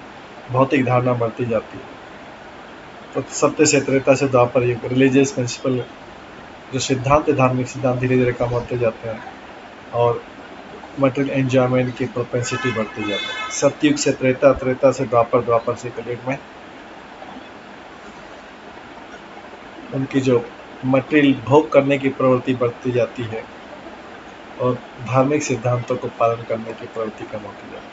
भौतिक धारणा बढ़ती जाती है। तो सत्य से त्रेता से द्वापर युग, रिलीजियस प्रिंसिपल जो सिद्धांत, धार्मिक सिद्धांत धीरे धीरे कम होते जाते हैं और मटेरियल एंजॉयमेंट की प्रोपेंसिटी बढ़ती जाती है। सतयुग से त्रेता, त्रेता से द्वापर, द्वापर से कलयुग में उनकी जो मटेरियल भोग करने की प्रवृत्ति बढ़ती जाती है और धार्मिक सिद्धांतों को पालन करने की प्रवृत्ति कम होती जाती है।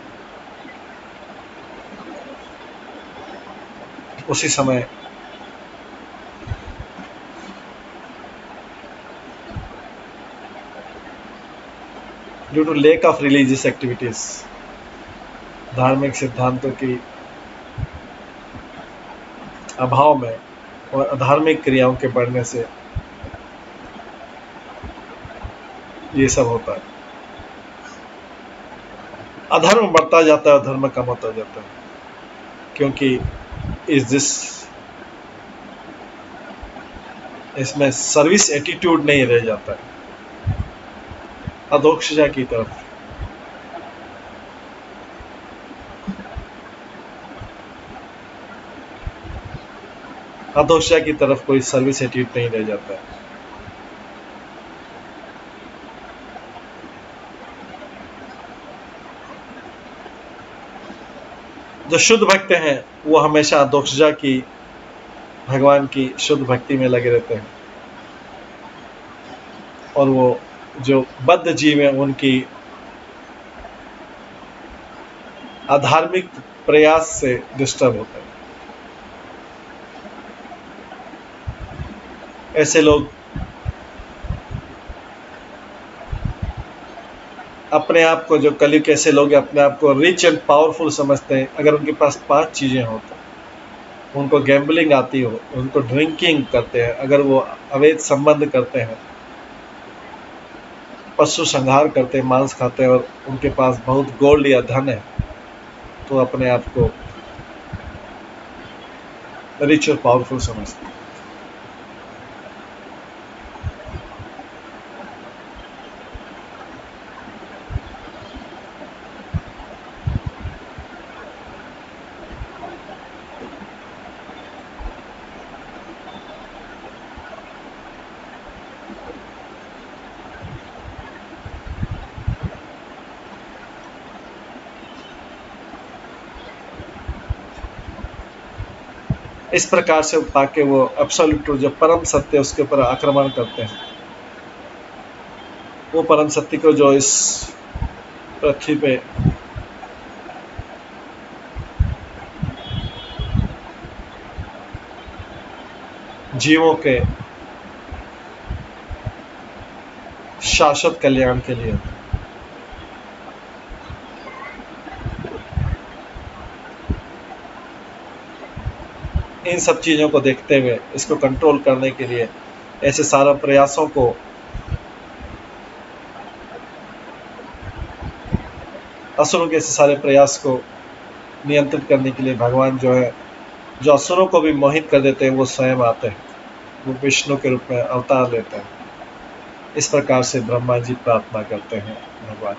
उसी समय due to lack of religious activities, धार्मिक सिद्धांतों की अभाव में और अधार्मिक क्रियाओं के बढ़ने से ये सब होता है। अधर्म बढ़ता जाता है और धर्म कम होता जाता है, क्योंकि इसमें सर्विस एटीट्यूड नहीं रह जाता है, अधोक्षजा की तरफ। अधोक्षजा की तरफ कोई सर्विस एटीट्यूड नहीं रह जाता है। जो शुद्ध भक्त हैं वो हमेशा अधोक्षजा की, भगवान की शुद्ध भक्ति में लगे रहते हैं, और वो जो बद्ध जीव हैं उनकी अधार्मिक प्रयास से डिस्टर्ब होते हैं। ऐसे लोग अपने आप को, जो कलयुग के ऐसे लोग अपने आप को रिच एंड पावरफुल समझते हैं। अगर उनके पास 5 चीजें हो तो उनको गैम्बलिंग आती हो, उनको ड्रिंकिंग करते हैं, अगर वो अवैध संबंध करते हैं, पशु संहार करते हैं, मांस खाते हैं, और उनके पास बहुत गोल्ड या धन है, तो अपने आप को रिच और पावरफुल समझते हैं। इस प्रकार से ताकि वो एब्सोल्यूट ट्रूथ जो परम सत्य उसके ऊपर आक्रमण करते हैं, वो परम सत्य को जो इस पृथ्वी पे जीवों के शाश्वत कल्याण के लिए, इन सब चीज़ों को देखते हुए इसको कंट्रोल करने के लिए ऐसे सारे प्रयासों को असुरों के ऐसे सारे प्रयास को नियंत्रित करने के लिए भगवान जो है, जो असुरों को भी मोहित कर देते हैं, वो स्वयं आते हैं, वो विष्णु के रूप में अवतार लेते हैं। इस प्रकार से ब्रह्मा जी प्रार्थना करते हैं भगवान।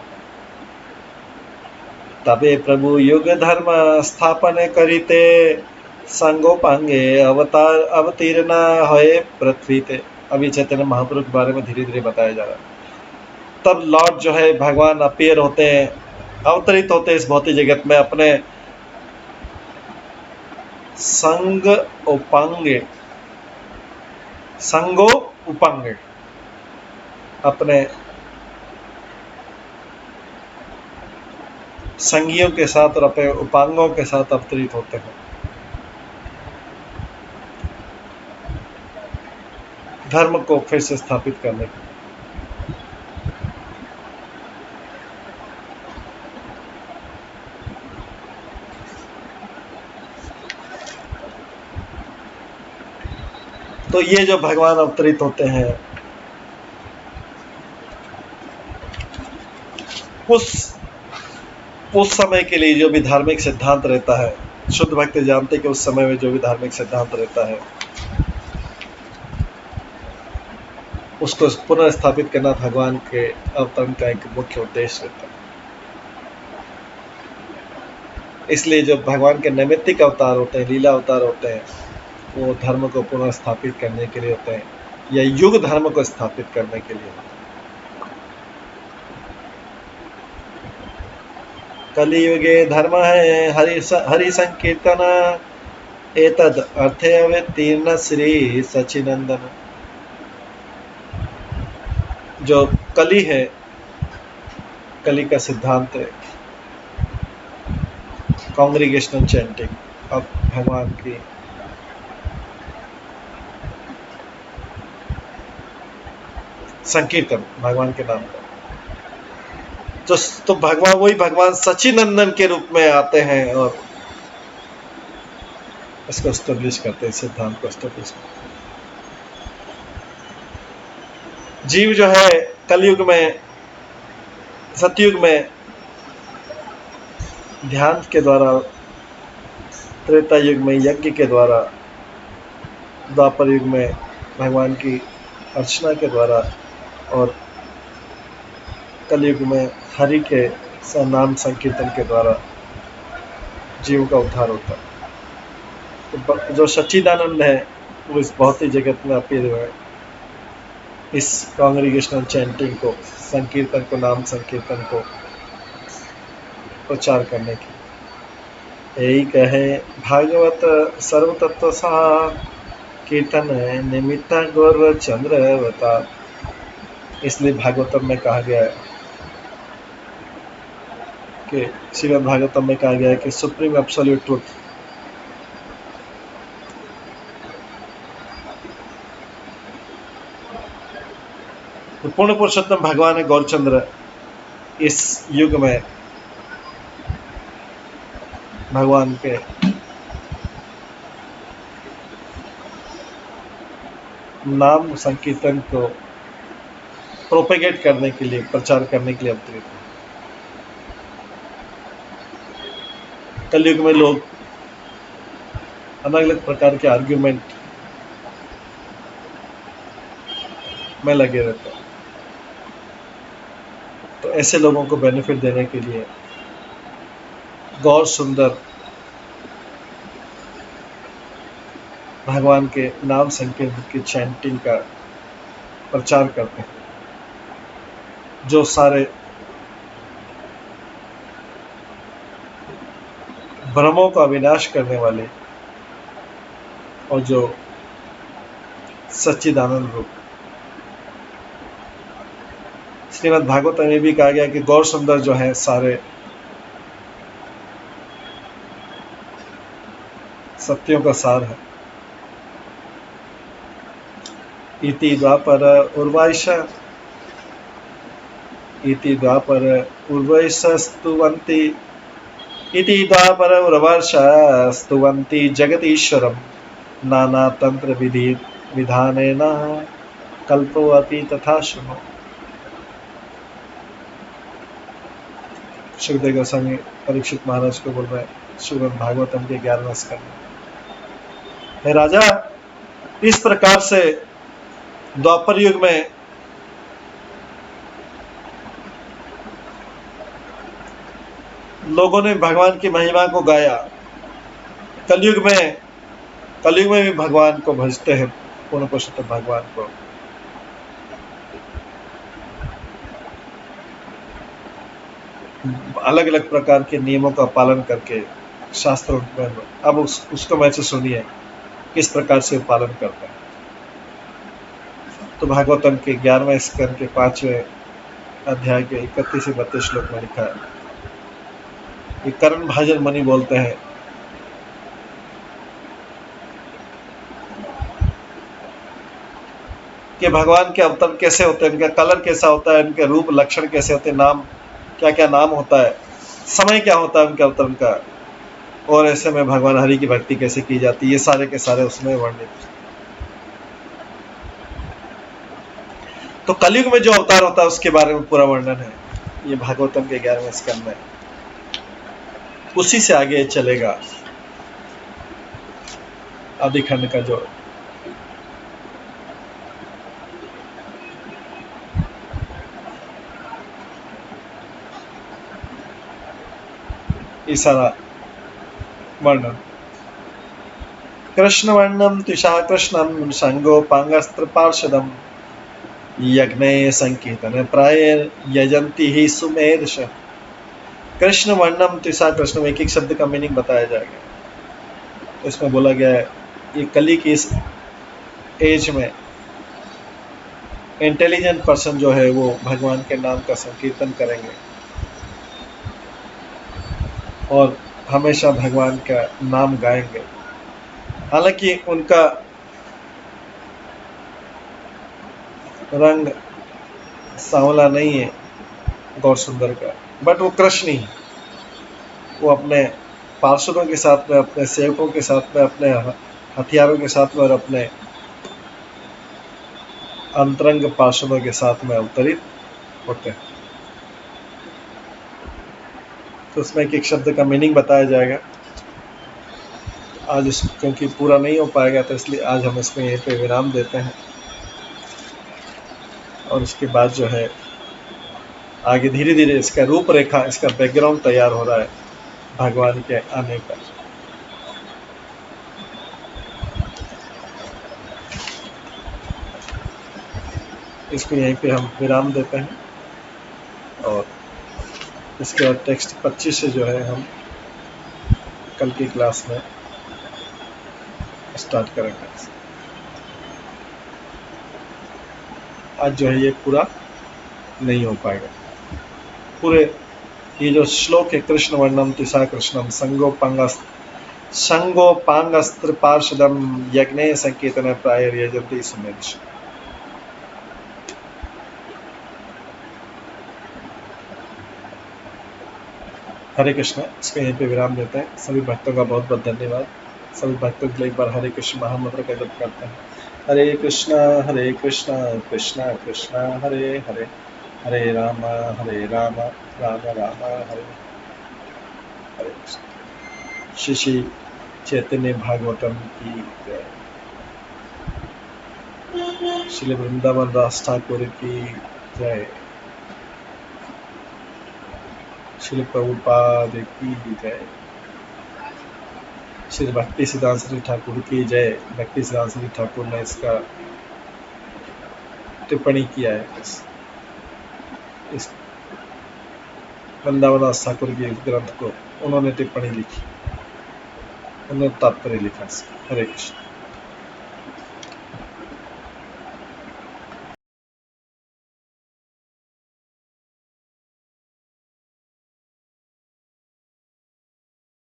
तबे प्रभु युग धर्म स्थापन करिते, संगोपांगे अवतार अवतीर्ण होए पृथ्वी ते। अभी चैतन्य महाप्रभु के बारे में धीरे धीरे बताया जा रहा है। तब लॉर्ड जो है भगवान अपीयर होते हैं, अवतरित होते हैं इस भौतिक जगत में अपने संग उपांगे, संगो उपांगे, अपने संगियों के साथ और अपने उपांगों के साथ अवतरित होते हैं, धर्म को फिर से स्थापित करने के। तो ये जो भगवान अवतरित होते हैं, उस समय के लिए जो भी धार्मिक सिद्धांत रहता है, शुद्ध भक्त जानते कि उस समय में जो भी धार्मिक सिद्धांत रहता है उसको पुनः स्थापित करना भगवान के अवतरण का एक मुख्य उद्देश्य रहता है। इसलिए जो भगवान के नैमित्तिक अवतार होते हैं, लीला अवतार होते हैं, वो धर्म को पुनः स्थापित करने के लिए होते हैं, या युग धर्म को स्थापित करने के लिए। कलियुगे धर्म है हरि संकीर्तन, एतद अर्थे अवतीर्ण श्री सचिनंदन। जो कली है, कली का सिद्धांत है कांग्रीगेशनल चैंटिंग, अब भगवान की संकीर्तन भगवान के नाम का, तो भगवान वही भगवान सचिनंदन के रूप में आते हैं और इसको एस्टेब्लिश करते हैं, सिद्धांत को एस्टेब्लिश करते हैं। जीव जो है कलयुग में, सतयुग में ध्यान के द्वारा, त्रेता युग में यज्ञ के द्वारा, द्वापर युग में भगवान की अर्चना के द्वारा, और कलयुग में हरि के नाम संकीर्तन के द्वारा जीव का उद्धार होता है। तो जो सच्चिदानंद है वो इस भौतिक जगत में अपील हुए हैं, इस कांग्रीगेशनल चैंटिंग को, संकीर्तन को, नाम संकीर्तन को प्रचार करने की। यही कहे भागवत सर्वतत्व सा कीर्तन निमित्त गौर चंद्रवता। इसलिए भागवतम में कहा गया है कि श्रीमद् भागवतम में कहा गया है कि सुप्रीम एब्सोल्यूट ट्रुथ, तो पूर्ण पुरुषोत्तम भगवान है गौरचंद्र, इस युग में भगवान के नाम संकीर्तन को प्रोपेगेट करने के लिए, प्रचार करने के लिए अवतरित है। कलयुग में लोग अलग अलग प्रकार के आर्ग्यूमेंट में लगे रहते हैं, तो ऐसे लोगों को बेनिफिट देने के लिए गौर सुंदर भगवान के नाम संकीर्तन की चैंटिंग का प्रचार करते हैं, जो सारे भ्रमों का विनाश करने वाले और जो सच्चिदानंद रूप। श्रीमद् भागवत में भी कहा गया कि गौर सुंदर जो है सारे सत्यों का सार है। इति द्वापर उर्वाइश इति द्वापर उर्वैषस्तुवन्ति इति द्वापर उर्वर्षस्तुवन्ति जगदीश्वरं नाना तंत्र विधि विधानेन कल्पो अपि तथा शृणु। सुखदेव गोस्वामी परीक्षित महाराज को बोल रहे हैं श्रीमद् भागवतम के 11वें स्कंद में, हे राजा, इस प्रकार से द्वापर युग में लोगों ने भगवान की महिमा को गाया। कलयुग में भी भगवान को भजते हैं, पूर्ण पुरुषोत्तम भगवान को। अलग अलग प्रकार के नियमों का पालन करके शास्त्रों में। अब उसको मैं से सुनिए किस प्रकार से पालन करते हैं। तो भागवतम के 11वें स्कंद के 5वें अध्याय के 31 से 32 श्लोक में लिखा है, ये कर्ण भाजन मुनि बोलते हैं कि भगवान के अवतार कैसे होते हैं, इनका कलर कैसा होता है, इनके रूप लक्षण कैसे होते हैं, नाम क्या क्या नाम होता है, समय क्या होता है उनके अवतरण का, और ऐसे में भगवान हरि की भक्ति कैसे की जाती है, ये सारे के सारे उसमें वर्णित। तो कलयुग में जो अवतार होता है उसके बारे में पूरा वर्णन है ये भागवतम के 11वें स्कंद में। उसी से आगे चलेगा आदिखंड का जो सारा वर्णन। कृष्ण वर्णम तुषा कृष्णम संगोपांगस्त्र पार्षदम यज्ञे संकीर्तन प्राय यजंती ही सुमेधश। कृष्ण वर्णम तुषा कृष्णम, एक एक शब्द का मीनिंग बताया जाएगा। तो इसमें बोला गया है ये कली की इस एज में इंटेलिजेंट पर्सन जो है वो भगवान के नाम का संकीर्तन करेंगे और हमेशा भगवान का नाम गाएंगे। हालांकि उनका रंग सांवला नहीं है गौर सुंदर का, बट वो कृष्ण ही, वो अपने पार्षदों के साथ में, अपने सेवकों के साथ में, अपने हथियारों के साथ में और अपने अंतरंग पार्षदों के साथ में अवतरित होते हैं। तो उसमें एक एक शब्द का मीनिंग बताया जाएगा। आज क्योंकि पूरा नहीं हो पाएगा तो इसलिए आज हम इसमें यहीं पे विराम देते हैं और उसके बाद जो है आगे धीरे धीरे इसका रूपरेखा, इसका बैकग्राउंड तैयार हो रहा है भगवान के आने का। इसको यहीं पे हम विराम देते हैं और इसके बाद टेक्स्ट 25 से जो है हम कल की क्लास में स्टार्ट करेंगे। आज जो है ये पूरा नहीं हो पाएगा। पूरे ये जो श्लोक है, कृष्ण वर्णम तिसा कृष्णम संगोपांगस्त्र पार्षदम यज्ञे संकीर्तन प्राय यजंती सुमेधश। हरे कृष्ण। इसको यहीं पे विराम देते हैं। सभी भक्तों का बहुत बहुत धन्यवाद। सभी भक्तों के लिए एक बार हरे कृष्ण महामंत्र का जप करते हैं। हरे कृष्णा कृष्णा कृष्णा हरे हरे, हरे राम राम राम हरे हरे। श्री श्री चैतन्य भागवतम की जय। श्री वृंदावन दास ठाकुर की जय। श्री प्रभुपाद की जय। श्री भक्ति सिद्धांत श्री ठाकुर की जय। भक्ति सिद्धांत श्री ठाकुर ने इसका टिप्पणी किया है, इस वृंदावन दास ठाकुर के ग्रंथ को उन्होंने टिप्पणी लिखी, उन्होंने तात्पर्य लिखा। हरे कृष्ण।